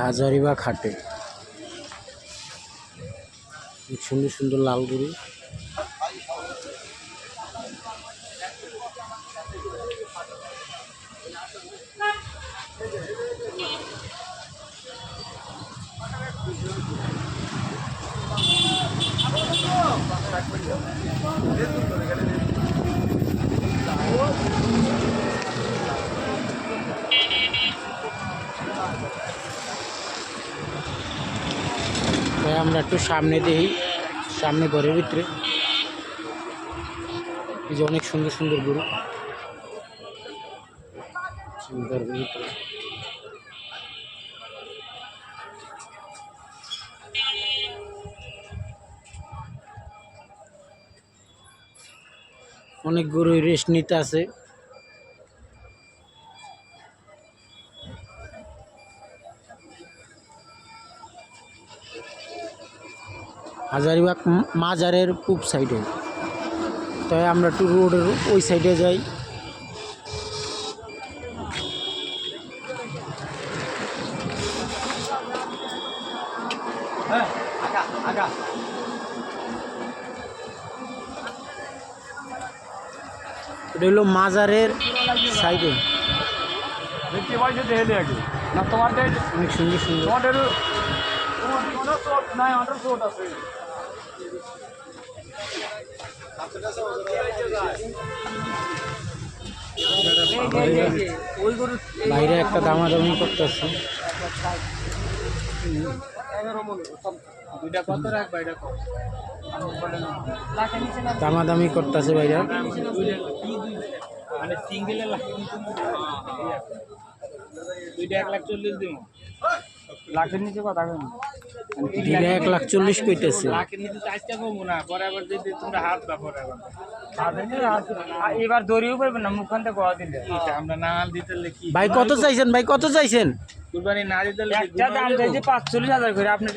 হাজারিবাগ হাটে সুন্দর সুন্দর লাল গরু। আমরা একটু সামনে দেখি, সামনে ঘরের ভিতরে এই যে অনেক সুন্দর সুন্দর গরু ঘরের ভিতরে। অনেক গরু রেস্ট নিতে আছে। হাজারিবাগ মাজারের পূব সাইডে, তাই আমরা একটু রোডের ওই সাইডে যাই। এটা হলো মাজারের সাইডে, অনেক সুন্দর সুন্দর। বাইরে একটা দামাদামি করতেছে, দামাদামি করতেছে বাইরে। লাখের নিচে কথা 1,40,000 কইতেছে। এবার দড়িও পাইবেন না, মুখান থেকে কথা দিলে আমরা না দিতে। ভাই কত চাইছেন? ভাই কত চাইছেন? কুরবানি না দিতে একটা দাম চাইছে 45,000 করে, আপনি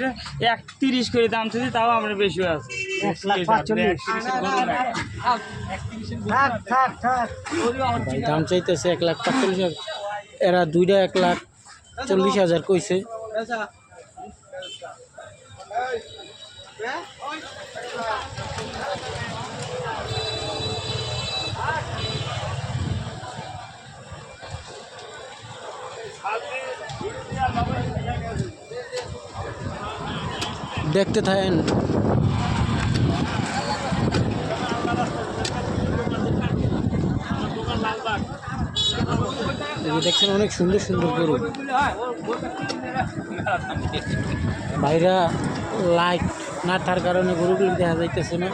1,30 করে দাম চাইছে, তাও আমরা বেশি আছে। 1,45,000 দাম চাইতেছে, 1,45,000। এরা দুইটা 1,40,000 কইছে। দেখতে থাকেন। দেখছেন অনেক সুন্দর সুন্দর গরু। বাইরা লাইট না থাকার কারণে গরুগুলো দেখা যাইতেছে না।